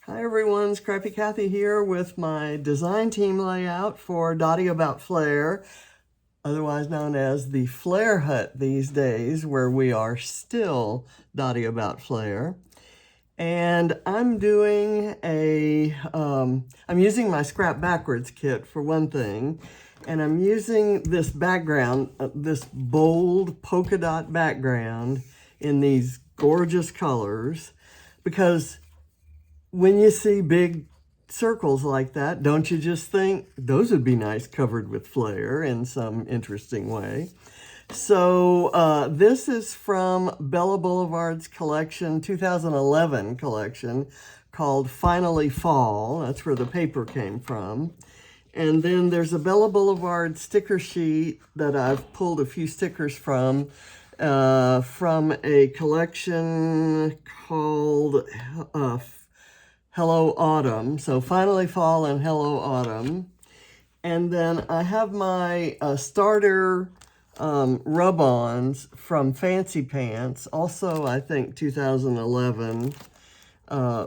Hi everyone, Scrappy Kathy here with my design team layout for Dotty About Flair, otherwise known as the Flair Hut these days, where we are still Dotty About Flair. And I'm doing I'm using my Scrap Backwards kit for one thing, and I'm using this background, this bold polka dot background in these gorgeous colors, because when you see big circles like that, don't you just think those would be nice covered with Flair in some interesting way? So this is from Bella Boulevard's collection, 2011 collection, called Finally Fall. That's where the paper came from. And then there's a Bella Boulevard sticker sheet that I've pulled a few stickers from a collection called Hello Autumn. So Finally Fall and Hello Autumn. And then I have my starter rub-ons from Fancy Pants, also I think 2011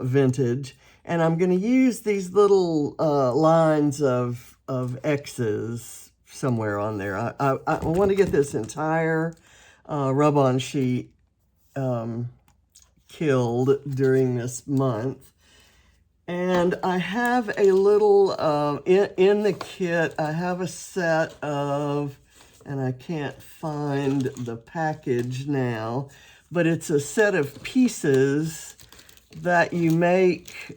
vintage. And I'm going to use these little lines of X's somewhere on there. I want to get this entire rub-on sheet killed during this month. And I have a little, in the kit, I have a set of, and I can't find the package now, but it's a set of pieces that you make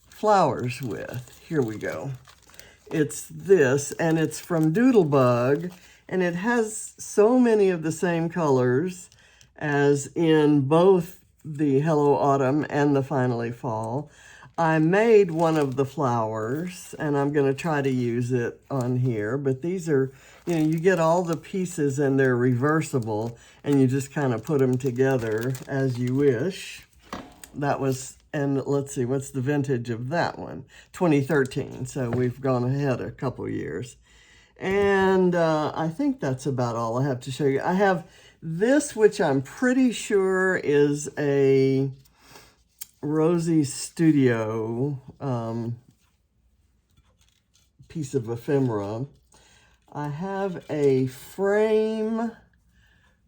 flowers with. Here we go. It's this, and it's from Doodlebug, and it has so many of the same colors as in both the Hello Autumn and the Finally Fall. I made one of the flowers, and I'm going to try to use it on here, but these are, you get all the pieces and they're reversible, and you just kind of put them together as you wish. That was, and let's see, what's the vintage of that one? 2013, so we've gone ahead a couple years. And I think that's about all I have to show you. I have this, which I'm pretty sure is a Rosie's Studio piece of ephemera. I have a frame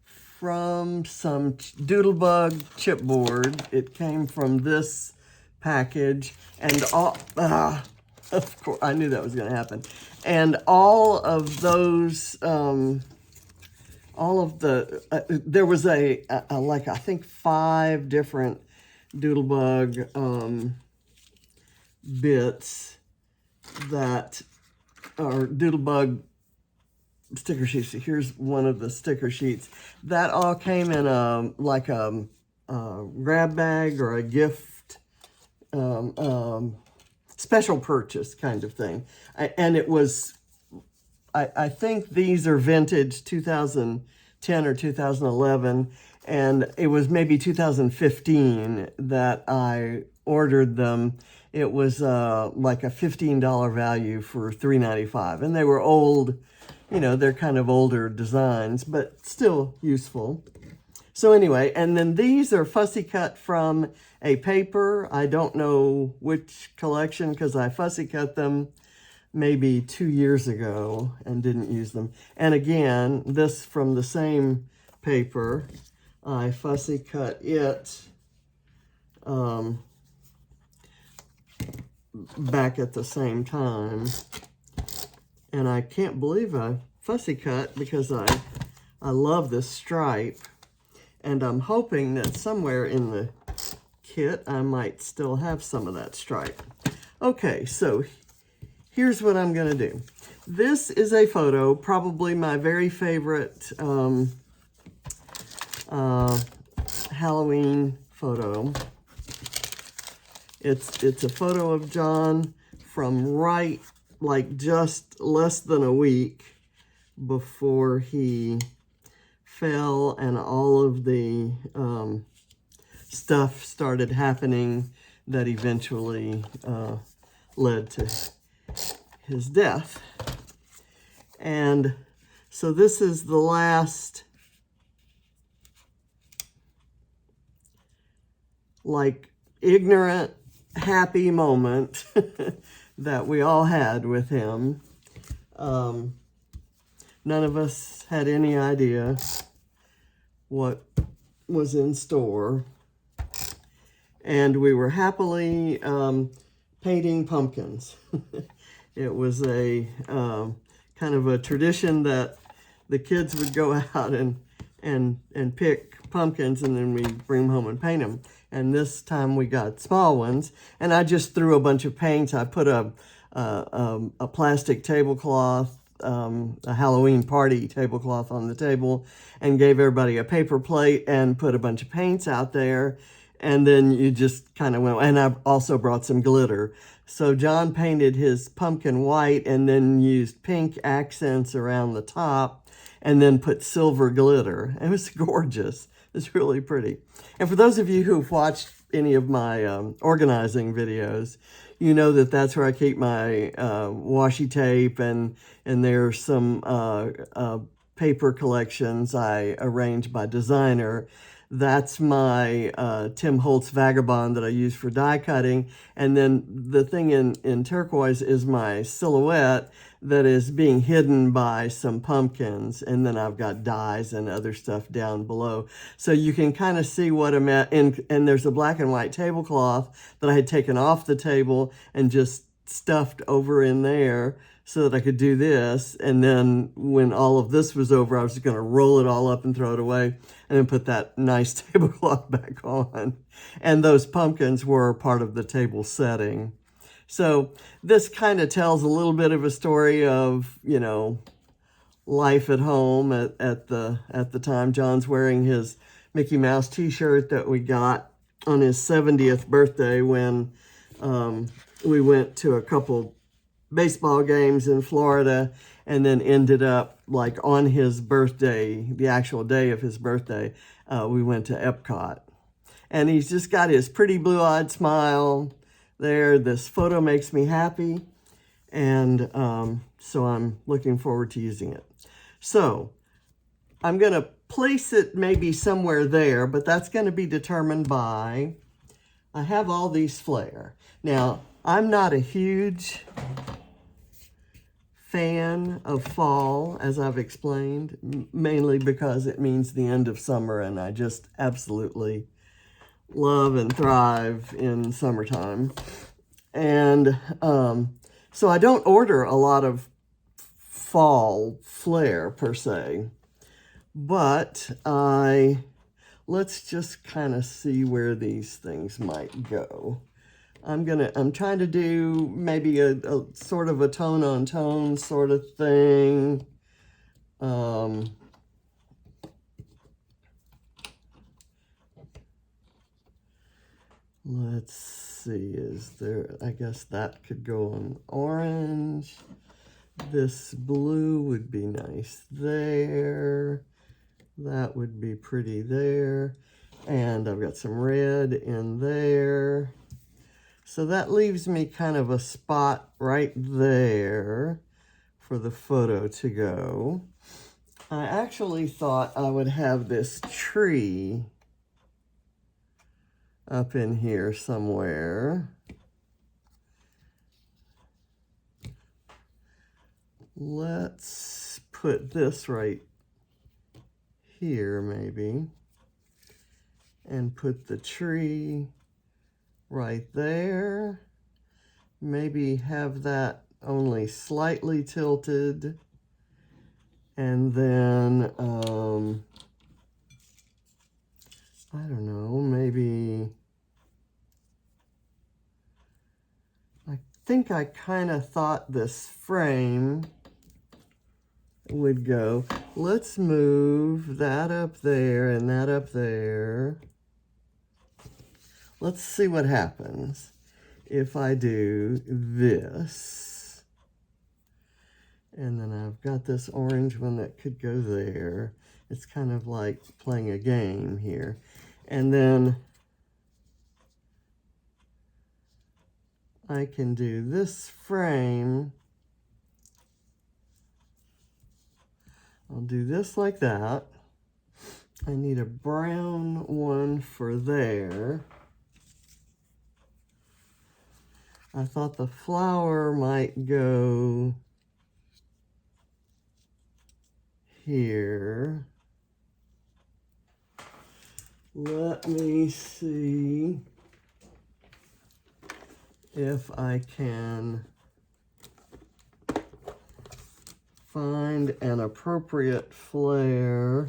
from some Doodlebug chipboard. It came from this package, and all, of course, I knew that was going to happen. And all of those, all of the, there was like, I think 5 different Doodlebug bits that are Doodlebug sticker sheets. Here's one of the sticker sheets. That all came in like a grab bag or a gift, special purchase kind of thing. And it was, I think these are vintage 2010 or 2011. And it was maybe 2015 that I ordered them. It was like a $15 value for $3.95. And they were old, they're kind of older designs, but still useful. So anyway, and then these are fussy cut from a paper. I don't know which collection because I fussy cut them maybe 2 years ago and didn't use them. And again, this from the same paper. I fussy cut it back at the same time. And I can't believe I fussy cut because I love this stripe. And I'm hoping that somewhere in the kit I might still have some of that stripe. Okay, so here's what I'm going to do. This is a photo, probably my very favorite Halloween photo. It's a photo of John from like just less than a week before he fell and all of the stuff started happening that eventually led to his death. And so this is the last like ignorant happy moment that we all had with him. None of us had any idea what was in store. And we were happily painting pumpkins. It was a kind of a tradition that the kids would go out and pick pumpkins, and then we bring them home and paint them. And this time we got small ones, and I just threw a bunch of paints. I put a plastic tablecloth, a Halloween party tablecloth on the table, and gave everybody a paper plate and put a bunch of paints out there. And then you just kind of went, and I also brought some glitter. So John painted his pumpkin white and then used pink accents around the top and then put silver glitter. It was gorgeous. It's really pretty. And for those of you who've watched any of my organizing videos, you know that that's where I keep my washi tape, and there's some paper collections I arrange by designer. That's my Tim Holtz Vagabond that I use for die cutting. And then the thing in turquoise is my silhouette that is being hidden by some pumpkins. And then I've got dies and other stuff down below. So you can kind of see what I'm at. And there's a black and white tablecloth that I had taken off the table and just stuffed over in there so that I could do this. And then when all of this was over, I was just going to roll it all up and throw it away and then put that nice tablecloth back on. And those pumpkins were part of the table setting. So this kind of tells a little bit of a story of, you know, life at home at the time. John's wearing his Mickey Mouse t-shirt that we got on his 70th birthday when we went to a couple baseball games in Florida, and then ended up like on his birthday, the actual day of his birthday, we went to Epcot. And he's just got his pretty blue-eyed smile there. This photo makes me happy, and so I'm looking forward to using it. So I'm going to place it maybe somewhere there, but that's going to be determined by, I have all these Flair. Now, I'm not a huge fan of fall, as I've explained, mainly because it means the end of summer, and I just absolutely love and thrive in summertime. And so I don't order a lot of fall Flair per se, but let's just kind of see where these things might go. I'm trying to do maybe a sort of a tone on tone sort of thing. Let's see, is there, I guess that could go on orange. This blue would be nice there. That would be pretty there. And I've got some red in there. So that leaves me kind of a spot right there for the photo to go. I actually thought I would have this tree up in here somewhere. Let's put this right here maybe, and put the tree right there. Maybe have that only slightly tilted, and then I don't know, maybe, I think I kind of thought this frame would go. Let's move that up there and that up there. Let's see what happens if I do this. And then I've got this orange one that could go there. It's kind of like playing a game here. And then I can do this frame. I'll do this like that. I need a brown one for there. I thought the flower might go here. Let me see if I can find an appropriate flare.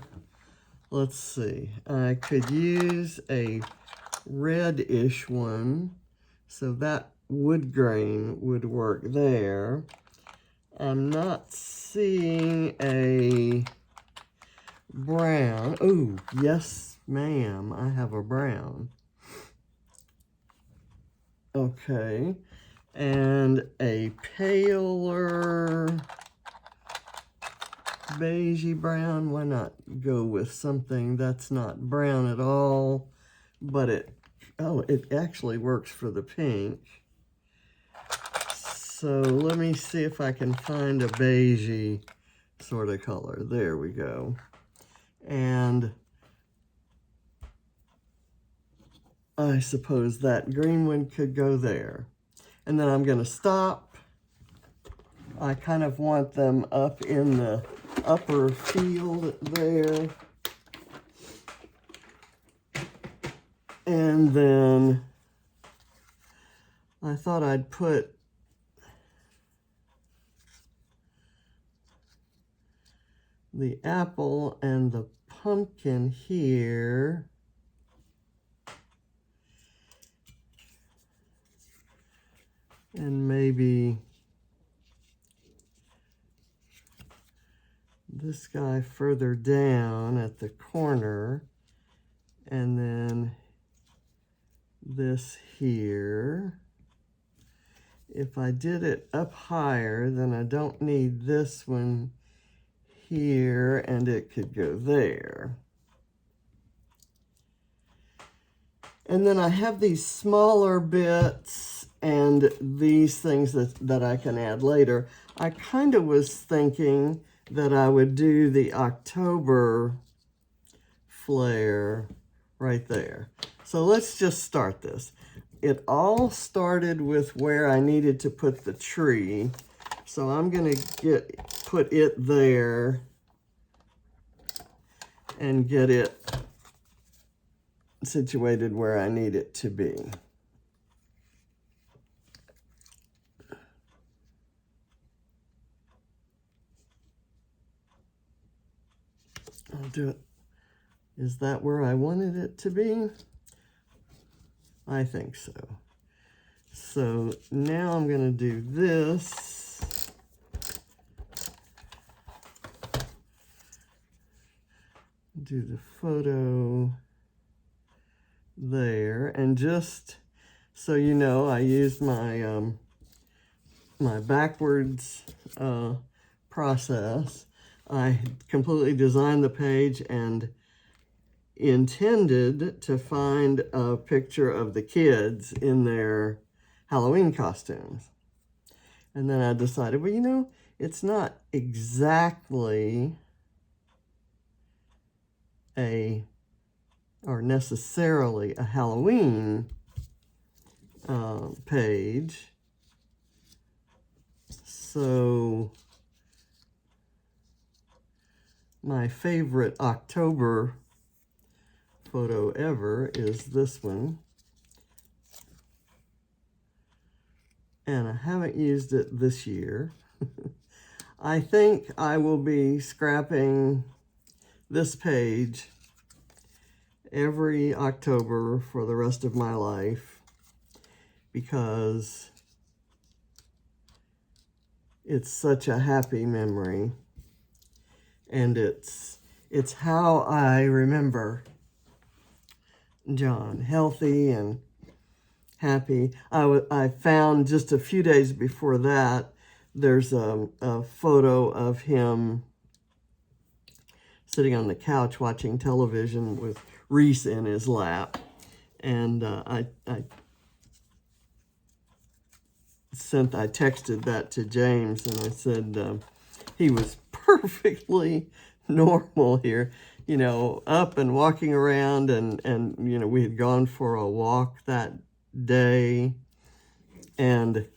Let's see. I could use a reddish one, so that wood grain would work there. I'm not seeing a brown. Oh, yes, ma'am, I have a brown. Okay, and a paler beigey brown. Why not go with something that's not brown at all, but it actually works for the pink. So let me see if I can find a beigey sort of color. There we go. And I suppose that green one could go there. And then I'm going to stop. I kind of want them up in the upper field there. And then I thought I'd put the apple and the pumpkin here. And maybe this guy further down at the corner, and then this here. If I did it up higher, then I don't need this one here, and it could go there. And then I have these smaller bits and these things that I can add later. I kind of was thinking that I would do the October flare right there. So let's just start this. It all started with where I needed to put the tree. So I'm going to put it there and get it situated where I need it to be. I'll do it. Is that where I wanted it to be? I think so. So now I'm going to do this. Do the photo there, and just so you know, I used my my backwards process. I completely designed the page and intended to find a picture of the kids in their Halloween costumes. And then I decided, well, you know, it's not exactly or necessarily a Halloween page. So my favorite October photo ever is this one. And I haven't used it this year. I think I will be scrapping this page every October for the rest of my life because it's such a happy memory, and it's how I remember John, healthy and happy. I found just a few days before that, there's a photo of him sitting on the couch watching television with Reese in his lap. And I texted that to James, and I said he was perfectly normal here, you know, up and walking around, and you know, we had gone for a walk that day, And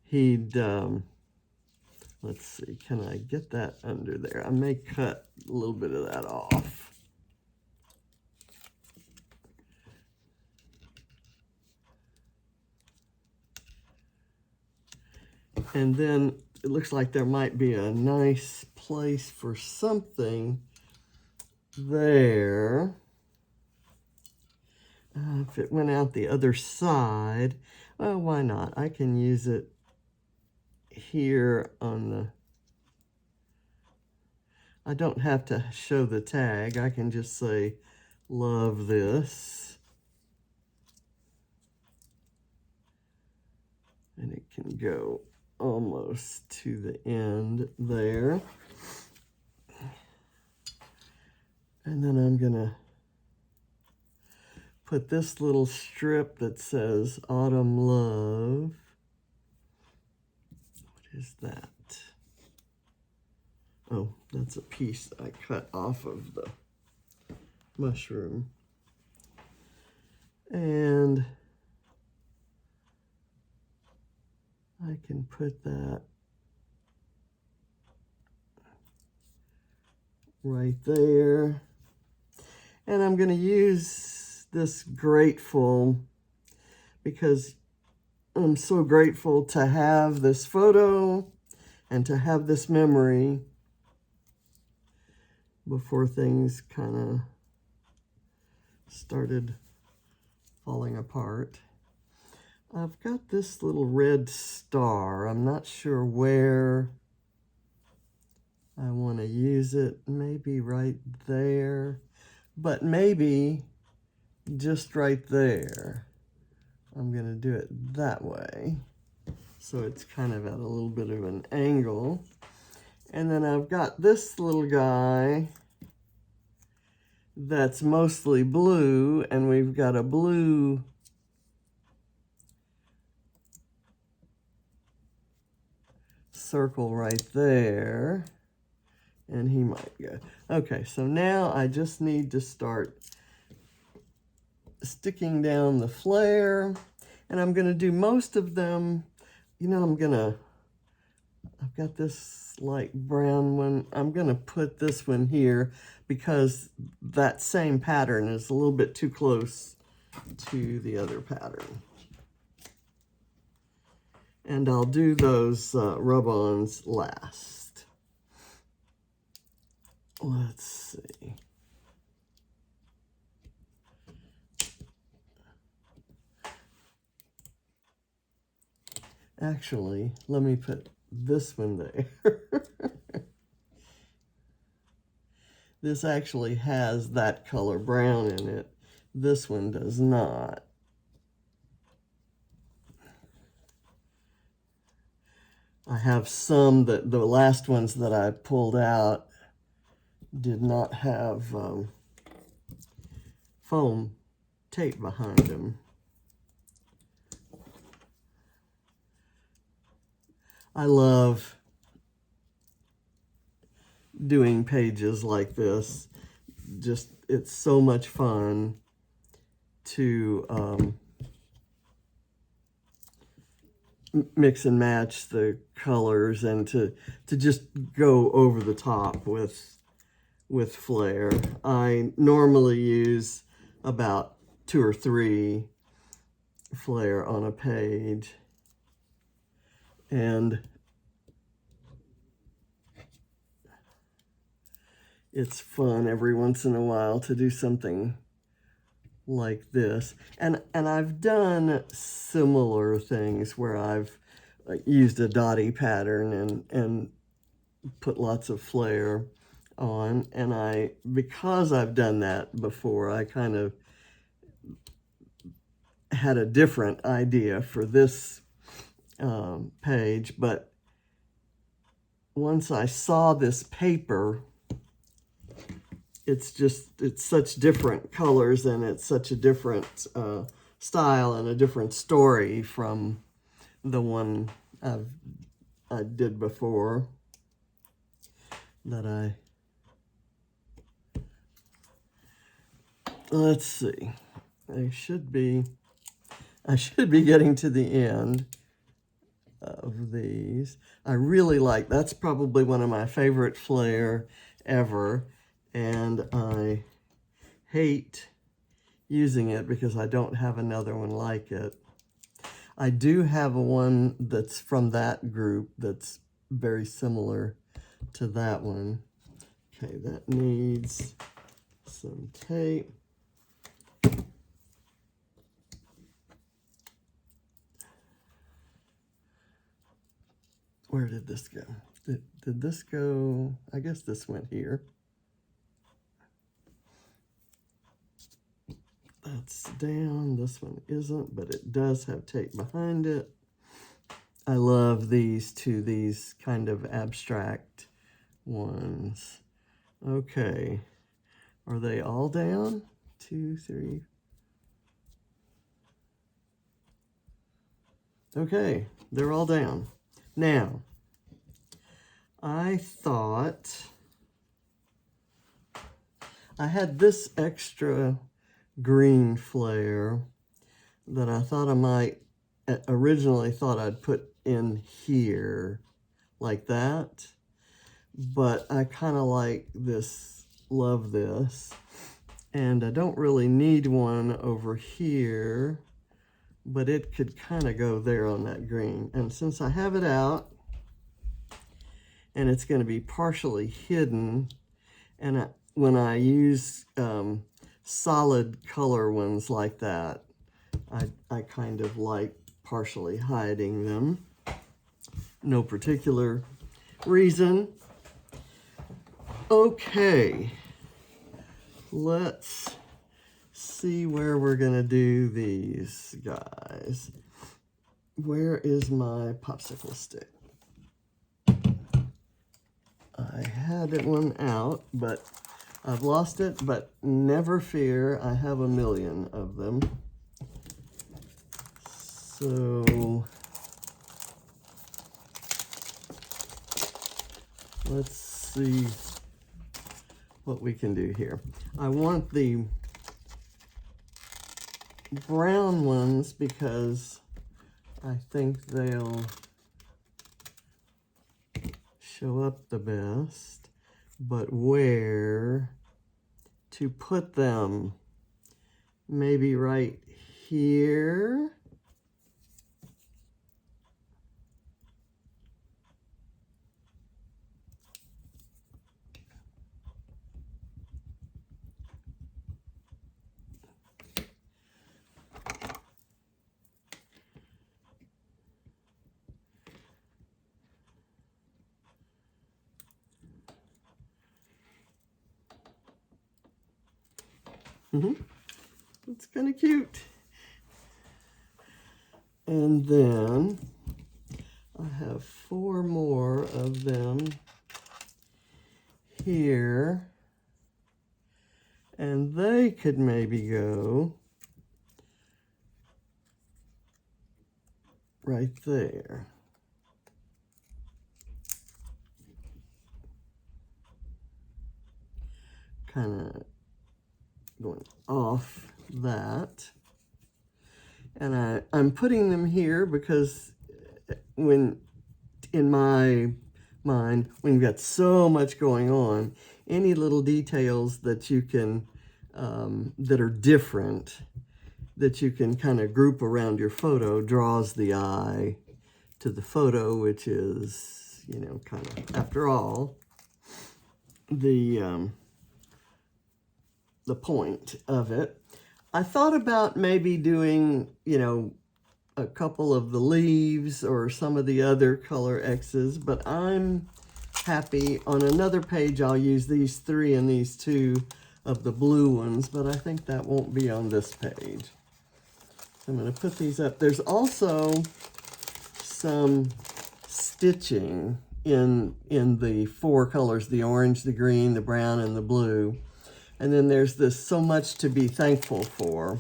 he'd, let's see, can I get that under there? I may cut a little bit of that off. And then it looks like there might be a nice place for something there. If it went out the other side, well, why not? I can use it here on the... I don't have to show the tag. I can just say, love this. And it can go almost to the end there. And then I'm gonna put this little strip that says Autumn Love. What is that? Oh, that's a piece I cut off of the mushroom. And I can put that right there. And I'm going to use this grateful because I'm so grateful to have this photo and to have this memory before things kind of started falling apart. I've got this little red star. I'm not sure where I want to use it. Maybe right there, but maybe just right there. I'm going to do it that way. So it's kind of at a little bit of an angle. And then I've got this little guy that's mostly blue, and we've got a blue circle right there, and he might go. Okay, so now I just need to start sticking down the flare, and I'm going to do most of them. You know, I've got this light brown one. I'm going to put this one here because that same pattern is a little bit too close to the other pattern. And I'll do those rub-ons last. Let's see. Actually, let me put this one there. This actually has that color brown in it. This one does not. I have some that the last ones that I pulled out did not have foam tape behind them. I love doing pages like this. Just, it's so much fun to mix and match the colors and to just go over the top with Flair. I normally use about 2 or 3 Flair on a page, and it's fun every once in a while to do something like this. And I've done similar things where I've used a dotty pattern and put lots of Flair on. And because I've done that before, I kind of had a different idea for this page. But once I saw this paper, it's such different colors, and it's such a different style and a different story from the one I did before that let's see, there should be I should be getting to the end of these. I really like, that's probably one of my favorite Flair ever, and I hate using it because I don't have another one like it. I do have a one that's from that group that's very similar to that one. Okay, that needs some tape. Where did this go? Did this go? I guess this went here. That's down. This one isn't, but it does have tape behind it. I love these two, these kind of abstract ones. Okay. Are they all down? 2, 3. Okay, they're all down. Now, I thought I had this extra green Flair that I thought I might, originally thought I'd put in here like that, but I kind of like this, love this, and I don't really need one over here, but it could kind of go there on that green. And since I have it out and it's going to be partially hidden, and when I use solid color ones like that, I kind of like partially hiding them. No particular reason. Okay, let's see where we're gonna do these guys. Where is my popsicle stick? I had one out, but I've lost it, but never fear, I have a million of them. So let's see what we can do here. I want the brown ones because I think they'll show up the best, but where to put them? Maybe right here. It's kind of cute. And then I have 4 more of them here, and they could maybe go right there. Kind of going off that. And I'm putting them here because when, in my mind, when you've got so much going on, any little details that you can, that are different, that you can kind of group around your photo draws the eye to the photo, which is, you know, kind of, after all, the point of it. I thought about maybe doing, you know, a couple of the leaves or some of the other color X's, but I'm happy. On another page, I'll use these 3 and these 2 of the blue ones, but I think that won't be on this page. So I'm going to put these up. There's also some stitching in the 4 colors, the orange, the green, the brown, and the blue. And then there's this so much to be thankful for.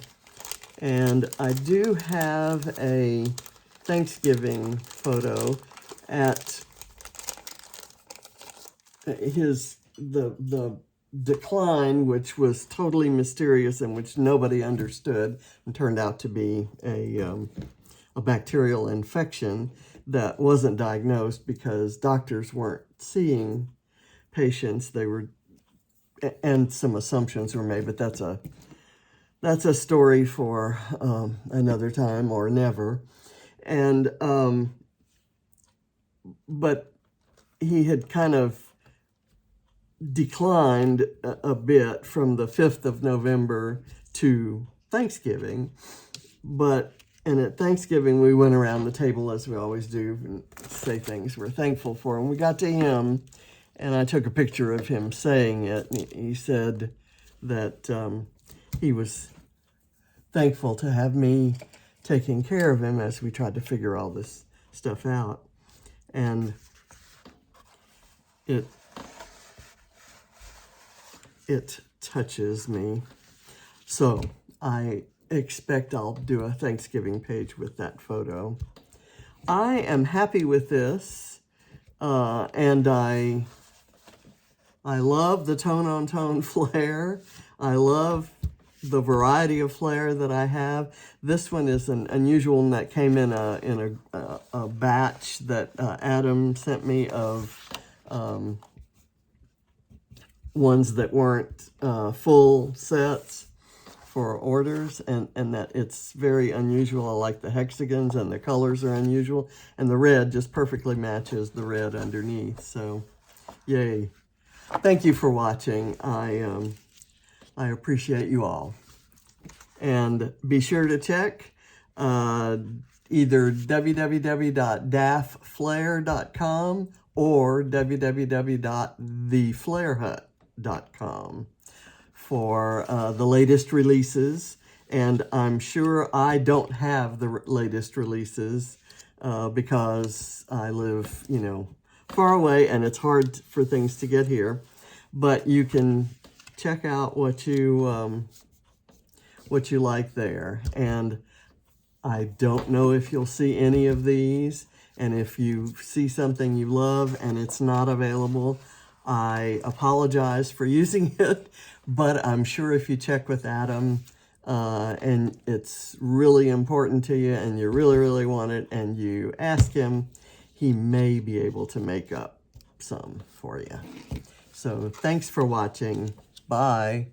And I do have a Thanksgiving photo at the decline, which was totally mysterious and which nobody understood, and turned out to be a bacterial infection that wasn't diagnosed because doctors weren't seeing patients. They were, and some assumptions were made, but that's a story for another time or never. And but he had kind of declined a bit from the 5th of November to Thanksgiving. And at Thanksgiving, we went around the table, as we always do, and say things we're thankful for. And we got to him, and I took a picture of him saying it. And he said that he was thankful to have me taking care of him as we tried to figure all this stuff out. And it touches me. So I expect I'll do a Thanksgiving page with that photo. I am happy with this, and I love the tone-on-tone Flair. I love the variety of Flair that I have. This one is an unusual one that came in a batch that Adam sent me of ones that weren't full sets for orders, and that it's very unusual. I like the hexagons, and the colors are unusual, and the red just perfectly matches the red underneath. So yay. Thank you for watching. I appreciate you all. And be sure to check either www.daffflair.com or www.theflairhut.com for the latest releases. And I'm sure I don't have the latest releases because I live, far away, and it's hard for things to get here. But you can check out what you like there. And I don't know if you'll see any of these. And if you see something you love and it's not available, I apologize for using it, but I'm sure if you check with Adam and it's really important to you and you really, really want it and you ask him, he may be able to make up some for you. So thanks for watching. Bye.